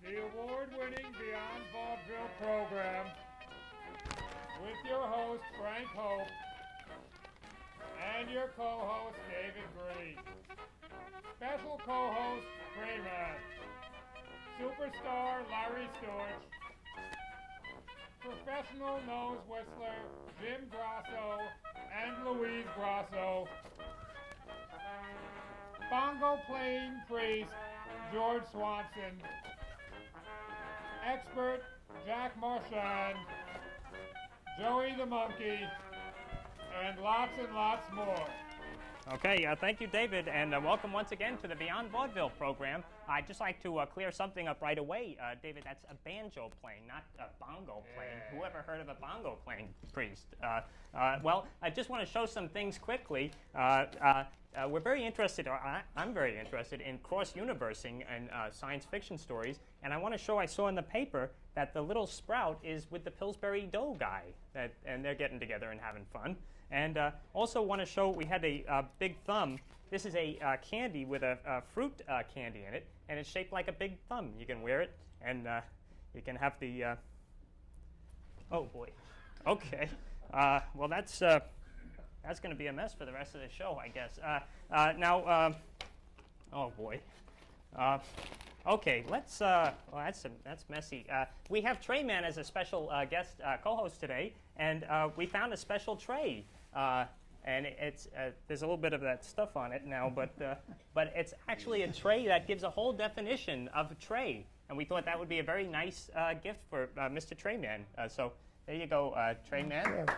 the award-winning Beyond Vaudeville program with your host, Frank Hope, and your co-host, David Green. Special co-host, Trayman. Superstar, Larry Storch. Professional nose whistler, Jim Grosso and Louise Grasso. Banjo-Playing Priest George Swanson. Expert, Jack Marchand. Joey the Monkey. And lots more. Okay, thank you, David, and welcome once again to the Beyond Vaudeville program. I'd just like to clear something up right away. David, that's a banjo playing, not a bongo playing. Whoever heard of a bongo playing priest? Well, I just want to show some things quickly. We're very interested, or I'm very interested in cross-universing and science fiction stories, and I want to show, I saw in the paper that the little sprout is with the Pillsbury Dough guy, and they're getting together and having fun. And also want to show we had a big thumb. This is a candy with a fruit candy in it, and it's shaped like a big thumb. You can wear it, and you can have the. Oh boy. Okay. Well, that's going to be a mess for the rest of the show, I guess. Now, oh boy. Okay, let's. Well, that's messy. We have Trayman as a special guest co-host today, and we found a special tray. And it's there's a little bit of that stuff on it now, but it's actually a tray that gives a whole definition of a tray, and we thought that would be a very nice gift for Mr. Trayman. So there you go, Trayman.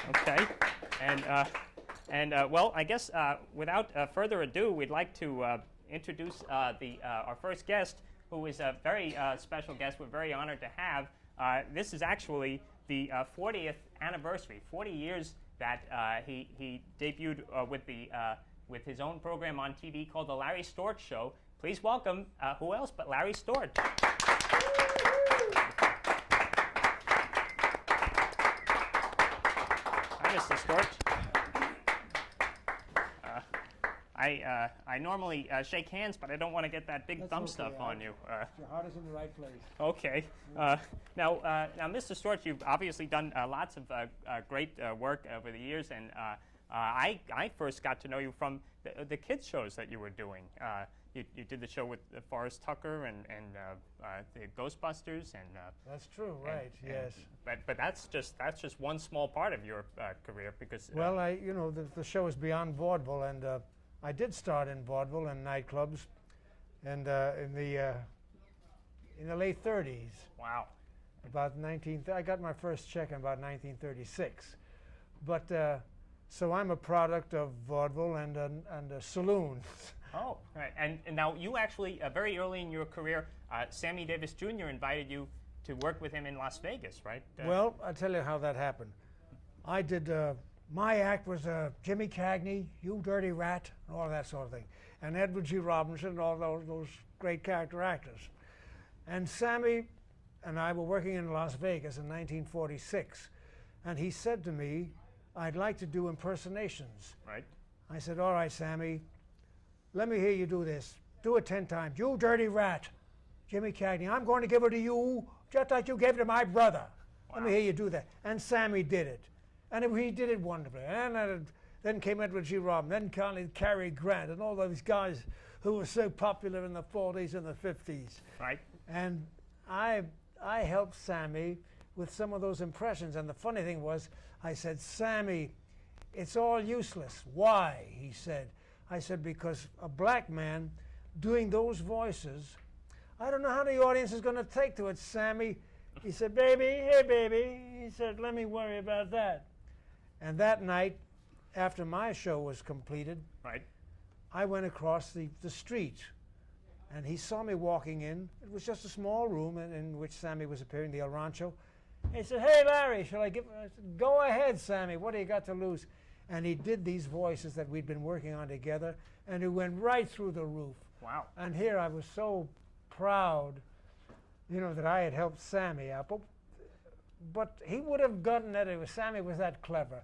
Okay, and well, I guess without further ado, we'd like to introduce our first guest, who is a very special guest. We're very honored to have. This is actually the 40th anniversary, 40 years that he debuted with his own program on TV called The Larry Storch Show. Please welcome, who else but Larry Storch. Hi, Mr. Storch. I normally shake hands, but I don't want to get that big thumb stuff on you. Your heart is in the right place. Okay. Now, Mr. Storch, you've obviously done lots of great work over the years, and I first got to know you from the kids shows that you were doing. You did the show with Forrest Tucker and the Ghostbusters, and that's true, right? Yes. But that's just one small part of your career, because well, the show is Beyond Vaudeville, and I did start in vaudeville and nightclubs, and in the late 30s. Wow. About I got my first check in about 1936, but so I'm a product of vaudeville and saloons. Oh, right. And now you actually very early in your career, Sammy Davis Jr. invited you to work with him in Las Vegas, right? Well, I'll tell you how that happened. I did. My act was Jimmy Cagney, You Dirty Rat, and all that sort of thing, and Edward G. Robinson, and all those great character actors. And Sammy and I were working in Las Vegas in 1946, and he said to me, "I'd like to do impersonations." Right. I said, "All right, Sammy, let me hear you do this. Do it 10 times. You dirty rat, Jimmy Cagney. I'm going to give it to you just like you gave it to my brother." Wow. Let me hear you do that. And Sammy did it. And he did it wonderfully. And then came Edward G. Robinson, then Cary Grant, and all those guys who were so popular in the 40s and the 50s. Right. And I helped Sammy with some of those impressions. And the funny thing was, I said, "Sammy, it's all useless." "Why?" he said. I said, "Because a black man doing those voices, I don't know how the audience is going to take to it, Sammy." He said, hey, baby. He said, "Let me worry about that." And that night, after my show was completed, right, I went across the street, and he saw me walking in. It was just a small room in which Sammy was appearing, the El Rancho. He said, "Hey, Larry, shall I give?" I said, "Go ahead, Sammy. What do you got to lose?" And he did these voices that we'd been working on together, and it went right through the roof. Wow. And here I was so proud, that I had helped Sammy out. But he would have gotten that Sammy was that clever.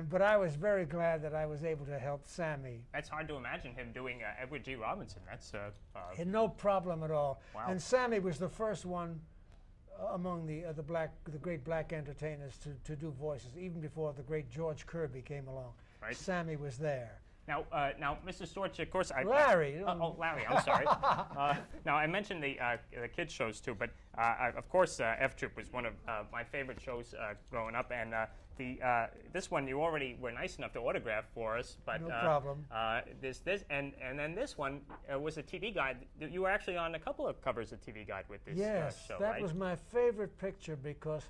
But I was very glad that I was able to help Sammy. That's hard to imagine him doing Edward G. Robinson. That's No problem at all. Wow. And Sammy was the first one among the great black entertainers to do voices, even before the great George Kirby came along. Right. Sammy was there. Now, Mr. Storch, of course, Larry. Larry, I'm sorry. Now, I mentioned the kids shows too, but of course, F Troop was one of my favorite shows growing up, and this one you already were nice enough to autograph for us, but no problem. This and then this one was a TV guide. You were actually on a couple of covers of TV Guide with this show, that right? was my favorite picture because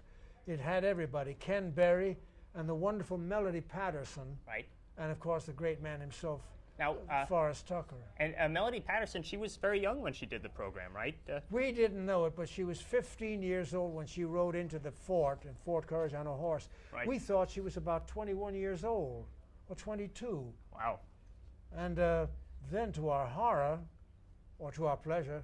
it had everybody: Ken Berry and the wonderful Melody Patterson. Right. And of course, the great man himself, Now, Forrest Tucker. And Melody Patterson, she was very young when she did the program, right? We didn't know it, but she was 15 years old when she rode into the fort in Fort Courage on a horse. Right. We thought she was about 21 years old, or 22. Wow. And then to our horror, or to our pleasure,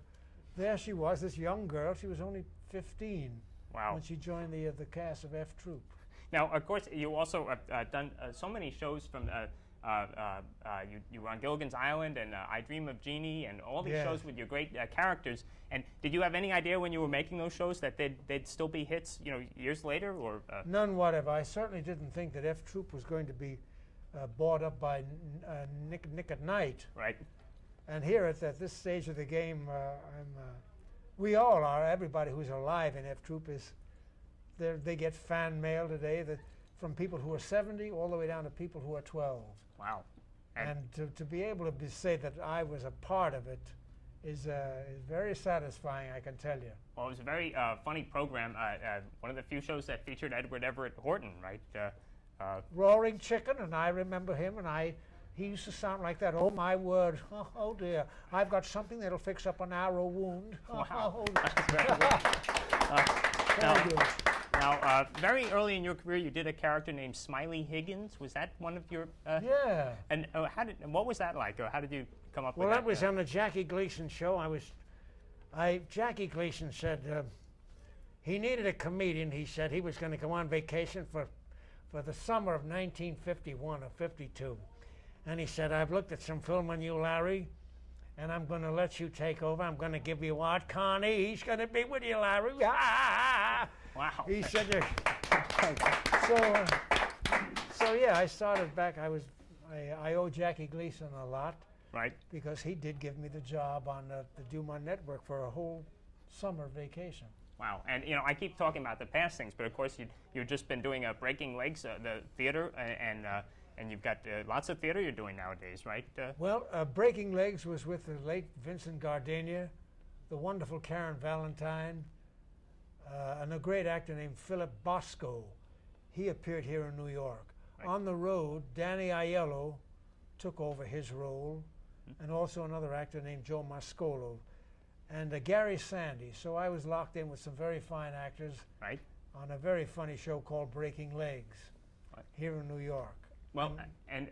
there she was, this young girl. She was only 15 Wow. when she joined the cast of F Troop. Now, of course, you also have done so many shows from, you were on Gilligan's Island and I Dream of Jeannie and all these shows with your great characters. And did you have any idea when you were making those shows that they'd still be hits, years later? Or None whatever. I certainly didn't think that F Troop was going to be bought up by Nick at Night. Right. And here at this stage of the game, we all are. Everybody who's alive in F Troop is. They get fan mail today from people who are 70 all the way down to people who are 12. Wow. And to be able to say that I was a part of it is very satisfying, I can tell you. Well, it was a very funny program. One of the few shows that featured Edward Everett Horton, right? Roaring Chicken, and I remember him, and he used to sound like that. Oh, my word. Oh, dear. I've got something that'll fix up an arrow wound. Wow. That's very good. Very good. Now, very early in your career, you did a character named Smiley Higgins. Was that one of your? Yeah. And what was that like? Or how did you come up with that? Well, that was on the Jackie Gleason show. Jackie Gleason said he needed a comedian. He said he was going to go on vacation for the summer of 1951 or 52, and he said, "I've looked at some film on you, Larry, and I'm going to let you take over. I'm going to give you Art Carney. He's going to be with you, Larry." Wow. He said, so yeah, I started back. I owe Jackie Gleason a lot. Right. Because he did give me the job on the Dumont Network for a whole summer vacation. Wow. And, I keep talking about the past things, but of course you've just been doing Breaking Legs, the theater, and you've got lots of theater you're doing nowadays, right? Well, Breaking Legs was with the late Vincent Gardenia, the wonderful Karen Valentine, and a great actor named Philip Bosco. He appeared here in New York. Right. On the road, Danny Aiello took over his role, and also another actor named Joe Mascolo, and Gary Sandy. So I was locked in with some very fine actors right. on a very funny show called Breaking Legs here in New York. Well, and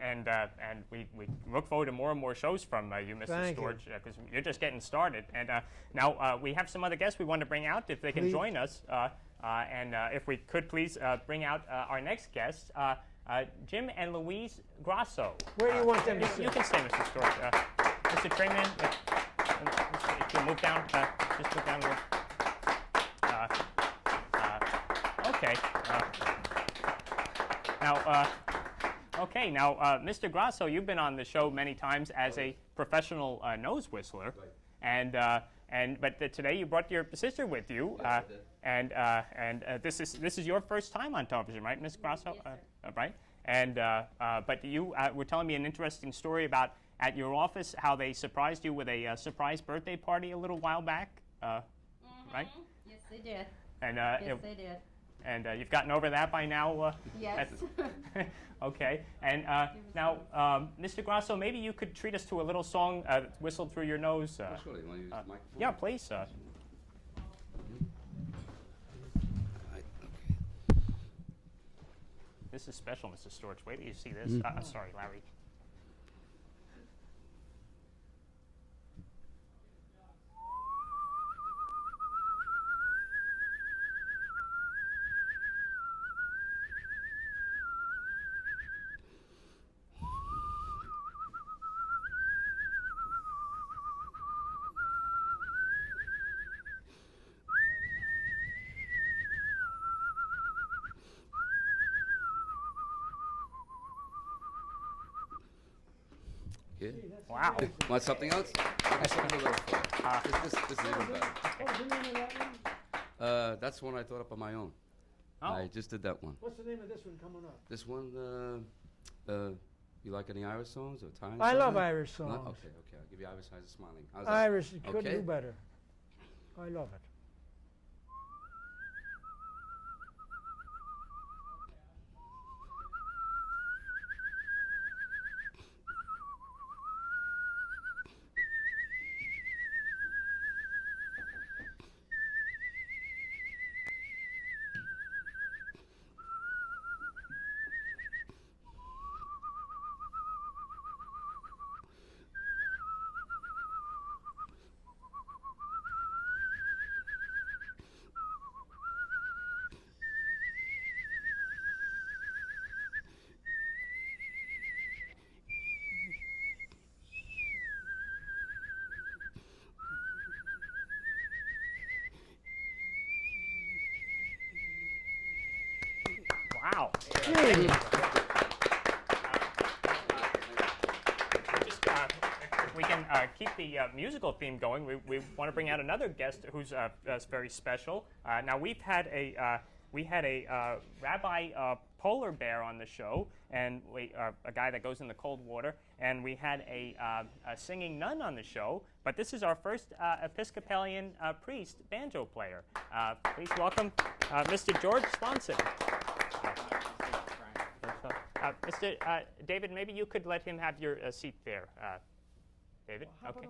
we look forward to more and more shows from you, Mr. Storch, because you're just getting started. And now we have some other guests we want to bring out if they can join us. And if we could please bring out our next guests, Jim and Louise Grosso. Where do you want them to sit? You can stay, Mr. Storch. Mr. Trayman, if you move down, just move down a little. Okay. Now, Mr. Grasso, you've been on the show many times as a professional nose whistler, right. But today you brought your sister with you, yes, I did. this is your first time on television, right, Ms. Grasso? Yes, right. And but you were telling me an interesting story about at your office how they surprised you with a surprise birthday party a little while back, right? Yes, they did. And yes, they did. And you've gotten over that by now? Yes. Okay. And now, Mr. Grasso, maybe you could treat us to a little song whistled through your nose. Sure. You want to use the microphone? Yeah, please. Right, okay. This is special, Mr. Storch. Wait till you see this. Sorry, Larry. Wow. Want something else? I something a little full. This is even better. What's the name of that one? That's one I thought up on my own. Oh. I just did that one. What's the name of this one coming up? This one, you like any Irish songs or Italian I songs? love Irish No? songs. Okay. I'll give you Irish Eyes Are Smiling. How's that? Irish, you couldn't Okay. do better. I love it. Wow. Gee. Just, if we can keep the musical theme going, we want to bring out another guest who's very special. Now we've had a Rabbi Polar Bear on the show, and a guy that goes in the cold water, and we had a singing nun on the show. But this is our first Episcopalian priest banjo player. Please welcome Mr. George Swanson. Mr. David, maybe you could let him have your seat there. David? Okay.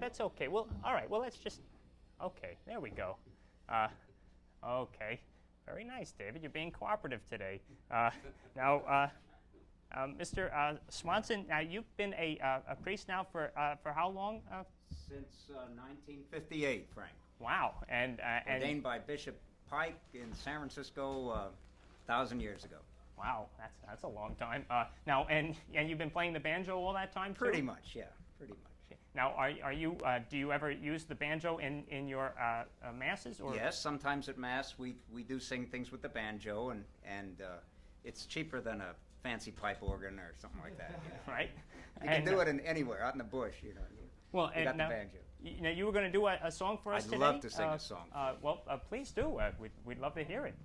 That's okay. Well, all right. Well, let's just... Okay, there we go. Okay. Very nice, David. You're being cooperative today. Now, Mr. Swanson, you've been a priest now for how long? Since 1958, Frank. Wow. And Ordained by Bishop Pike in San Francisco 1,000 years ago. Wow, that's a long time. Now, and you've been playing the banjo all that time, too? Pretty much, yeah. Pretty much. Now, are you? Do you ever use the banjo in your masses? Or? Yes, sometimes at Mass we do sing things with the banjo, and it's cheaper than a fancy pipe organ or something like that. You know? Right. You can do it anywhere, out in the bush, you know. Well, you got now, the banjo. You were going to do a song for us I'd today? love to sing a song. Well, please do. We'd love to hear it.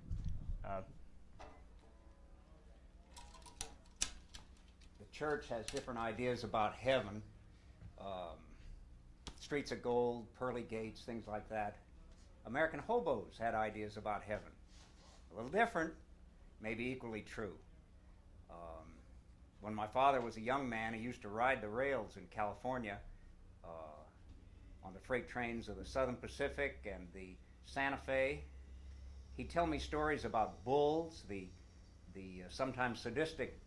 The church has different ideas about heaven. Streets of gold, pearly gates, things like that. American hobos had ideas about heaven. A little different, maybe equally true. When my father was a young man, he used to ride the rails in California on the freight trains of the Southern Pacific and the Santa Fe. He'd tell me stories about bulls, the sometimes sadistic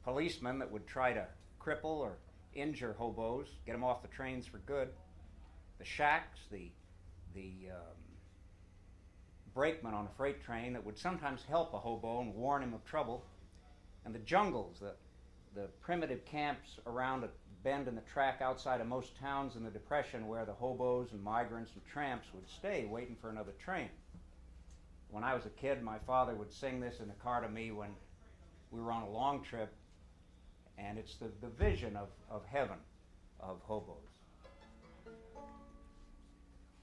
policemen that would try to cripple or injure hobos, get them off the trains for good. The shacks, the brakeman on a freight train that would sometimes help a hobo and warn him of trouble. And the jungles, the primitive camps around a bend in the track outside of most towns in the Depression where the hobos and migrants and tramps would stay waiting for another train. When I was a kid, my father would sing this in the car to me when we were on a long trip, and it's the vision of heaven, of hobos.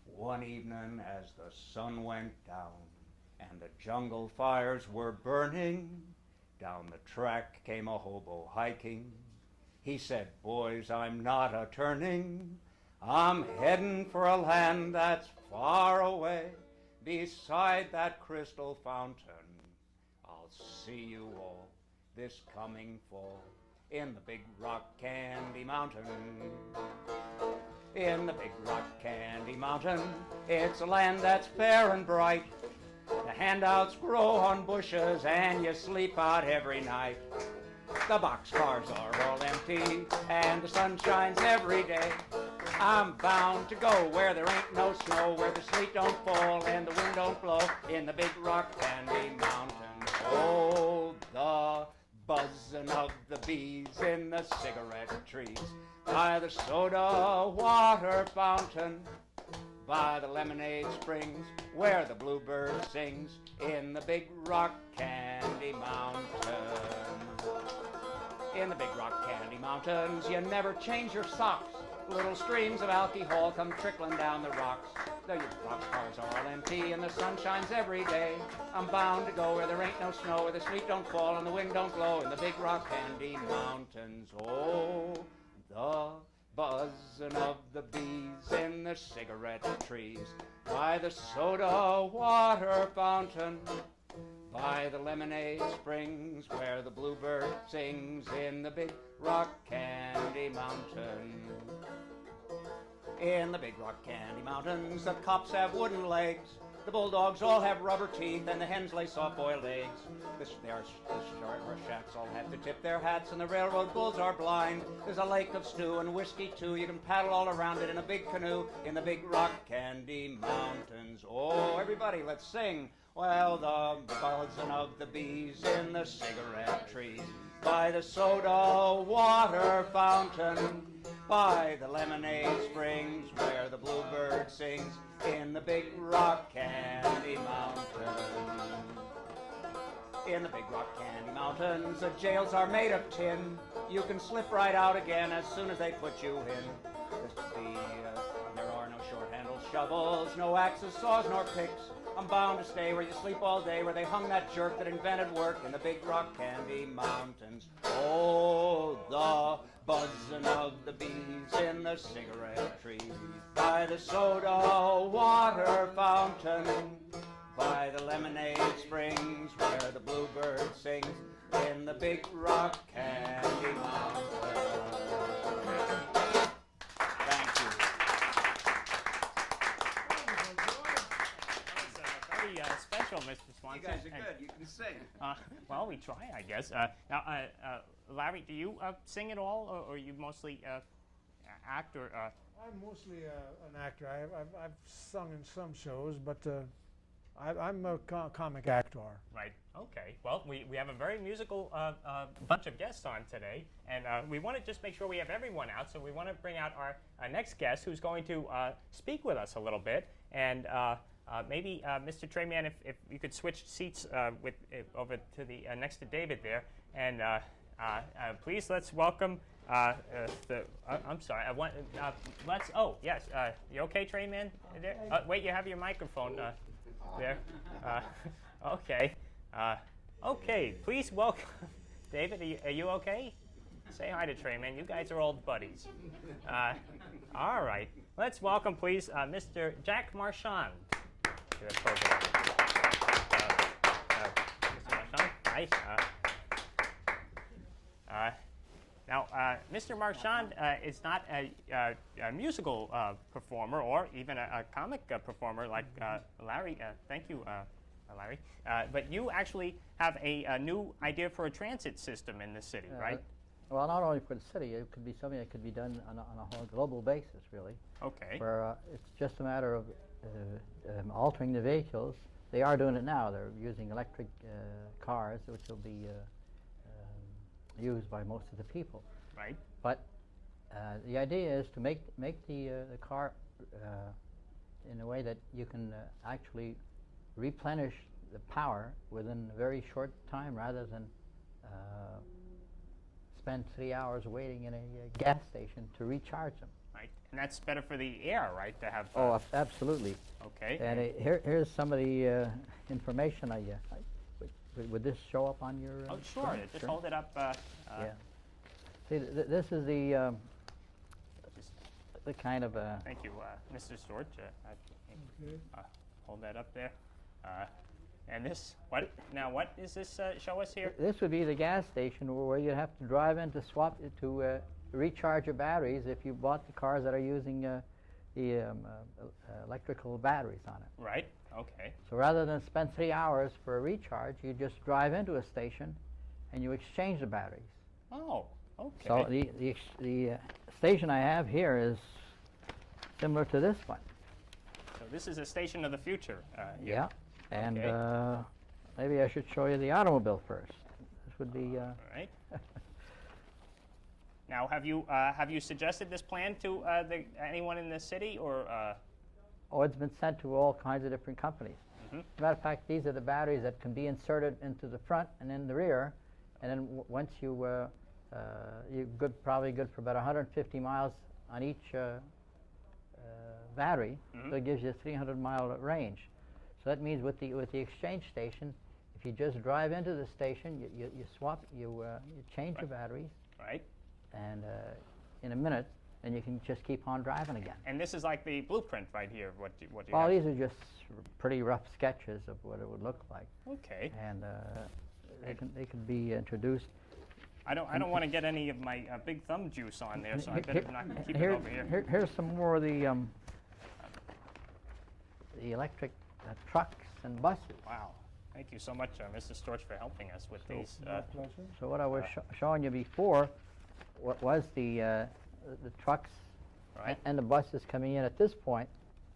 One evening as the sun went down and the jungle fires were burning, down the track came a hobo hiking. He said, "Boys, I'm not a-turning. I'm heading for a land that's far away, beside that crystal fountain. I'll see you all this coming fall in the Big Rock Candy Mountain. In the Big Rock Candy Mountain, it's a land that's fair and bright. The handouts grow on bushes and you sleep out every night. The boxcars are all empty and the sun shines every day. I'm bound to go where there ain't no snow, where the sleet don't fall and the wind don't blow, in the Big Rock Candy Mountain. Oh, the buzzing of the bees in the cigarette trees, by the soda water fountain, by the lemonade springs where the bluebird sings, in the Big Rock Candy Mountain. In the Big Rock Candy Mountains, you never change your socks. Little streams of alcohol come trickling down the rocks. The boxcars are all empty and the sun shines every day. I'm bound to go where there ain't no snow, where the sleet don't fall and the wind don't blow. In the Big Rock Candy Mountains, oh, the buzzing of the bees in the cigarette trees, by the soda water fountain, by the lemonade springs where the bluebird sings. In the Big Rock Candy Mountain. In the Big Rock Candy Mountains, the cops have wooden legs, the bulldogs all have rubber teeth, and the hens lay soft-boiled eggs. The shacks all have to tip their hats, and the railroad bulls are blind. There's a lake of stew and whiskey, too. You can paddle all around it in a big canoe in the Big Rock Candy Mountains. Oh, everybody, let's sing. Well, the buzzing of the bees in the cigarette trees, by the soda water fountain, by the lemonade springs where the bluebird sings. In the Big Rock Candy Mountains. In the Big Rock Candy Mountains, the jails are made of tin. You can slip right out again as soon as they put you in. There are no short-handled shovels, no axes, saws, nor picks. I'm bound to stay where you sleep all day, where they hung that jerk that invented work in the Big Rock Candy Mountains. Oh, the buzzing of the bees in the cigarette trees, by the soda water fountain, by the lemonade springs where the bluebird sings. In the Big Rock Candy Mountains. Thank you. Very special, Mr. Swanson. You guys are good. You can sing. Well, we try, I guess. Now, Larry, do you sing at all, or you mostly act, or? I'm mostly an actor. I've sung in some shows, but I'm a comic actor. Right. Okay. Well, we have a very musical bunch of guests on today, and we want to just make sure we have everyone out. So we want to bring out our next guest, who's going to speak with us a little bit, and maybe Mr. Trayman, if you could switch seats over to the next to David there, and please let's welcome. I'm sorry. Let's. Oh yes. You okay, Trayman? There? Wait, you have your microphone there. Okay. Okay. Please welcome David. Are you okay? Say hi to Trayman. You guys are old buddies. All right. Let's welcome, please, Mr. Jack Marchand to the program. Mr. Marchand. Hi. Now, Mr. Marchand is not a musical performer or even a comic performer like Larry. Thank you, Larry. But you actually have a new idea for a transit system in the city, right? Well, not only for the city, it could be something that could be done on a whole global basis, really. Okay. Where it's just a matter of altering the vehicles. They are doing it now. They're using electric cars, which will be used by most of the people. Right. But the idea is to make the car in a way that you can actually replenish the power within a very short time, rather than spend 3 hours waiting in a gas station to recharge them. Right. And that's better for the air, right? To have. Oh, absolutely. Okay. And here's some of the information. Would this show up on your? Oh, sure. Just hold it up. Yeah. See, this is the kind of. Thank you, Mr. Storch. Hold that up there. And this, what does this show us here? This would be the gas station where you have to drive in to swap to recharge your batteries if you bought the cars that are using the electrical batteries on it. Right. Okay. So rather than spend 3 hours for a recharge, you just drive into a station and you exchange the batteries. Oh. Okay. So the station I have here is similar to this one. So this is a station of the future. Yeah. And Okay. maybe I should show you the automobile first. This would be. All right. Now, have you suggested this plan to anyone in the city, or? Oh, it's been sent to all kinds of different companies. Mm-hmm. As a matter of fact, these are the batteries that can be inserted into the front and in the rear, and then once you you're probably good for about 150 miles on each battery, so it gives you a 300-mile range. So that means with the exchange station, if you just drive into the station, you change your batteries, right? And in a minute, then you can just keep on driving again. And this is like the blueprint right here. What do you Well, have? these are just pretty rough sketches of what it would look like. Okay. And they can be introduced. I don't want to get any of my big thumb juice on there, so I better not keep it over here. Here's some more of the electric trucks and buses. Wow. Thank you so much, Mr. Storch, for helping us with these. So what I was showing you before was the trucks Right. and the buses coming in at this point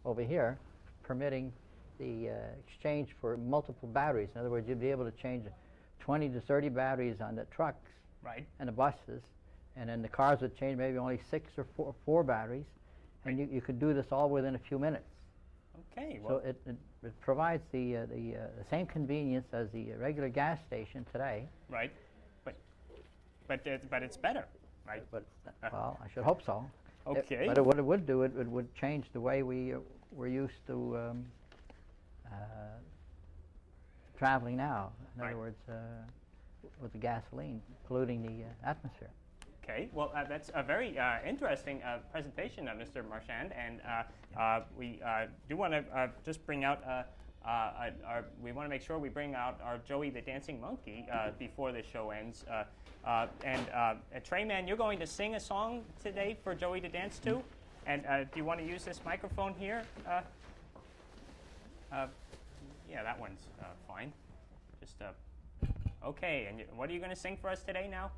over here, permitting the exchange for multiple batteries. In other words, you'd be able to change 20 to 30 batteries on the trucks Right. and the buses, and then the cars would change maybe only 6 or 4 batteries, and you could do this all within a few minutes. Okay. Well, So it provides the same convenience as the regular gas station today. right. But it's better, right? But well, I should hope so. Okay. But what it would do, it would change the way we're used to traveling now. In Right. other words, with the gasoline polluting the atmosphere. Okay, well, that's a very interesting presentation, Mr. Marchand, and we do want to just bring out, we want to make sure we bring out our Joey the Dancing Monkey before the show ends. Trayman, you're going to sing a song today for Joey to dance to, and do you want to use this microphone here? Yeah, that one's fine. Just, okay, and what are you going to sing for us today now?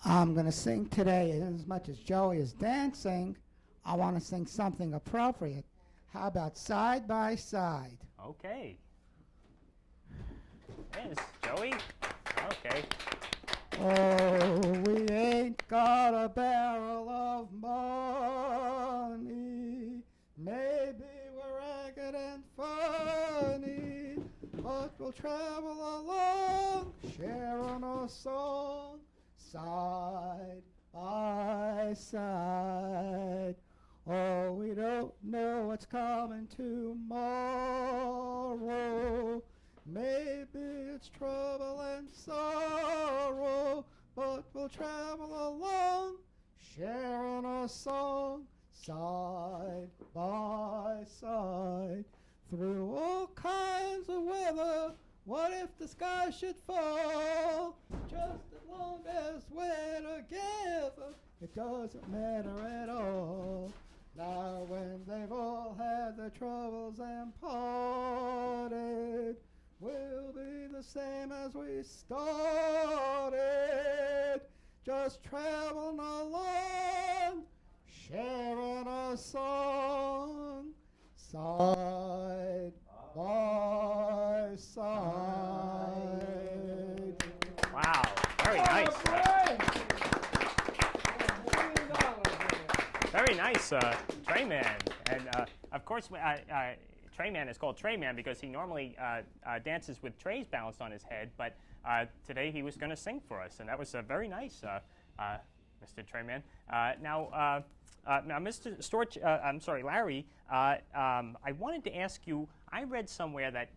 I'm going to sing today, as much as Joey is dancing, I want to sing something appropriate. How about Side by Side? Okay. Yes, Joey. Okay. Oh, we ain't got a barrel of money. Maybe we're ragged and funny, but we'll travel along, sharing a song, side by side. Oh, we don't know what's coming tomorrow. Maybe it's trouble and sorrow, but we'll travel along, sharing a song, side by side. Through all kinds of weather, what if the sky should fall? Just as long as we're together, it doesn't matter at all. Now when they've all had their troubles and parted, we'll be the same as we started, just traveling along, sharing a song, side by side. Wow, very nice. Very nice, Trayman. And of course, Trayman is called Trayman because he normally dances with trays balanced on his head, but today he was going to sing for us, and that was very nice, Mr. Trayman. Now, Mr. Storch, I'm sorry, Larry, I wanted to ask you, I read somewhere that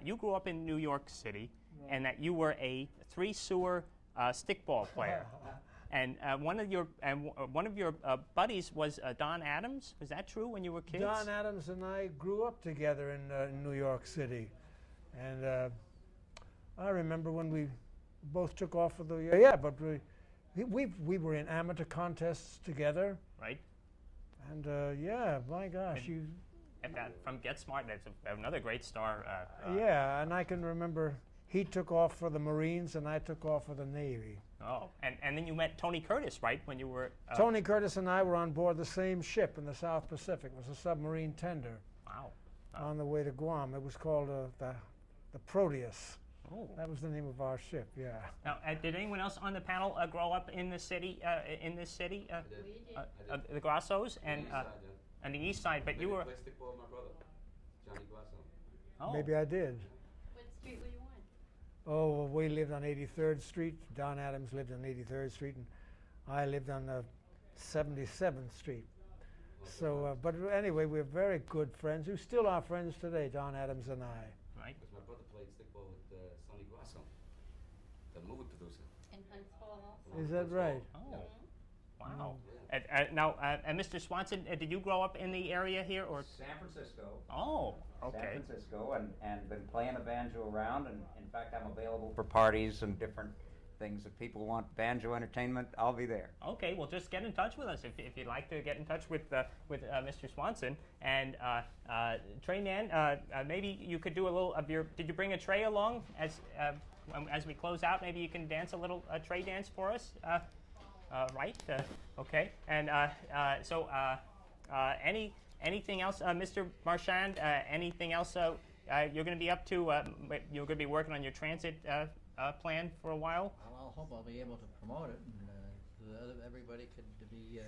you grew up in New York City and that you were a three-sewer stickball player. And one of your buddies was Don Adams. Was that true when you were kids? Don Adams and I grew up together in New York City, and I remember when we both took off for the but we were in amateur contests together. Right. And my gosh, And from Get Smart, that's another great star. yeah, and I can remember he took off for the Marines and I took off for the Navy. Oh, and then you met Tony Curtis, right, when you were... Tony Curtis and I were on board the same ship in the South Pacific. It was a submarine tender. Wow. On the way to Guam. It was called the Proteus. Oh. That was the name of our ship, yeah. Now, did anyone else on the panel grow up in the city, the Grassos and the East Side, but you were... Played stickball with my brother, Johnny Grasso. Oh. Maybe I did. What street were you Oh, well, we lived on 83rd Street. Don Adams lived on 83rd Street, and I lived on 77th Street. So, but anyway, we're very good friends, who still are friends today, Don Adams and I. Right. Because my brother played stickball with Sonny Grasso, the movie producer. In Hunts Hall also. Is that right? Oh, wow. And Mr. Swanson, did you grow up in the area here, or? San Francisco. Oh, okay. San Francisco, and been playing the banjo around, and in fact, I'm available for parties and different things. If people want banjo entertainment, I'll be there. Okay, well, just get in touch with us if you'd like to get in touch with Mr. Swanson. And Trayman, maybe you could do a little of your. Did you bring a tray along as we close out? Maybe you can dance a little tray dance for us. Right. Okay. And so, anything else, Mr. Marchand? Anything else you're going to be up to? You're going to be working on your transit plan for a while. Well, I'll hope I'll be able to promote it, and so that everybody could be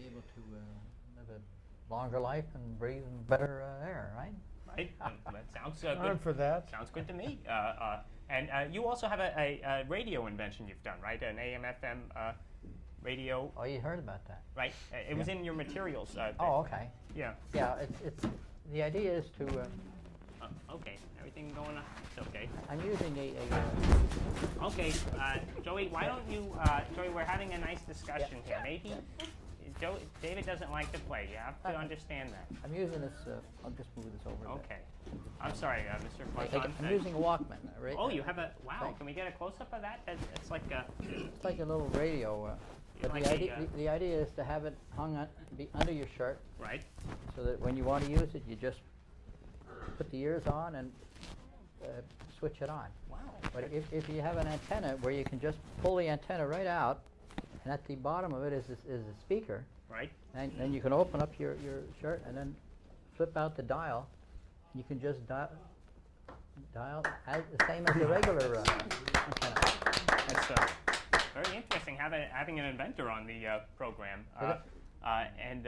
able to live a longer life and breathe better air, right? Right. That sounds good. I'm for that. Sounds good to me. And you also have a radio invention you've done, right? An AM/FM radio. Oh, you heard about that? Right. It was in your materials. Oh, okay. Yeah. Yeah, it's the idea is to. Okay. Everything going on? It's okay. I'm using Okay, Joey, why don't you, Joey, we're having a nice discussion here. Maybe David doesn't like to play. You have to understand that. I'm using this. I'll just move this over. Okay. I'm sorry, Mr. Marchand. I'm using a Walkman. Right? Oh, you have a, wow, can we get a close-up of that? It's like a... It's like a little radio. But like the idea is to have it hung be under your shirt. Right. So that when you want to use it, you just put the ears on and switch it on. Wow. But if you have an antenna where you can just pull the antenna right out, and at the bottom of it is a speaker. Right. And then you can open up your shirt and then flip out the dial. You can just dial as the same as the regular antenna. That's very interesting having an inventor on the program. And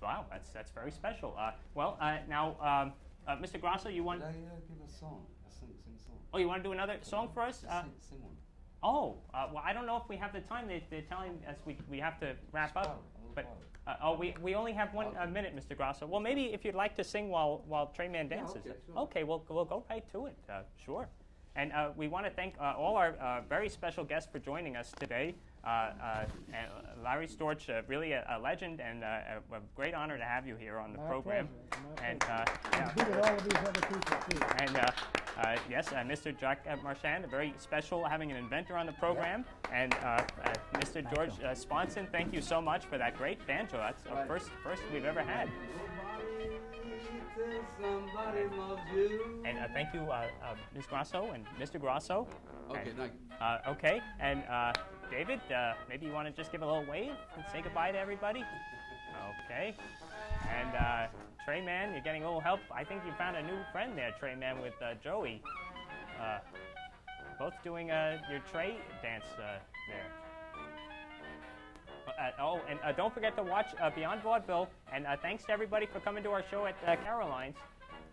wow, that's very special. Now, Mr. Grasso, you want? Yeah, give a song. Sing a song. Oh, you want to do another song for us? Sing one. Oh, well, I don't know if we have the time. They're telling us we have to wrap up. But we only have 1 minute, Mr. Grasso. Well, maybe if you'd like to sing while Trayman dances. Okay, sure. Okay, we'll go right to it. Sure. And we want to thank all our very special guests for joining us today. Larry Storch, really a legend, and a great honor to have you here on the program. And all of these other people too. And yes, Mr. Jack Marchand, very special having an inventor on the program. And Mr. George Swanson, thank you so much for that great banjo. That's the first we've ever had. Somebody loves you. And thank you, Ms. Grasso and Mr. Grasso. Okay, and, nice. Okay, and David, maybe you want to just give a little wave and say goodbye to everybody? Okay. And Trayman, you're getting a little help. I think you found a new friend there, Trayman, with Joey. Both doing your tray dance there. And don't forget to watch Beyond Vaudeville. And thanks to everybody for coming to our show at Caroline's.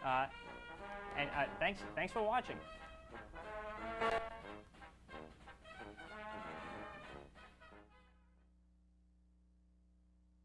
And thanks for watching.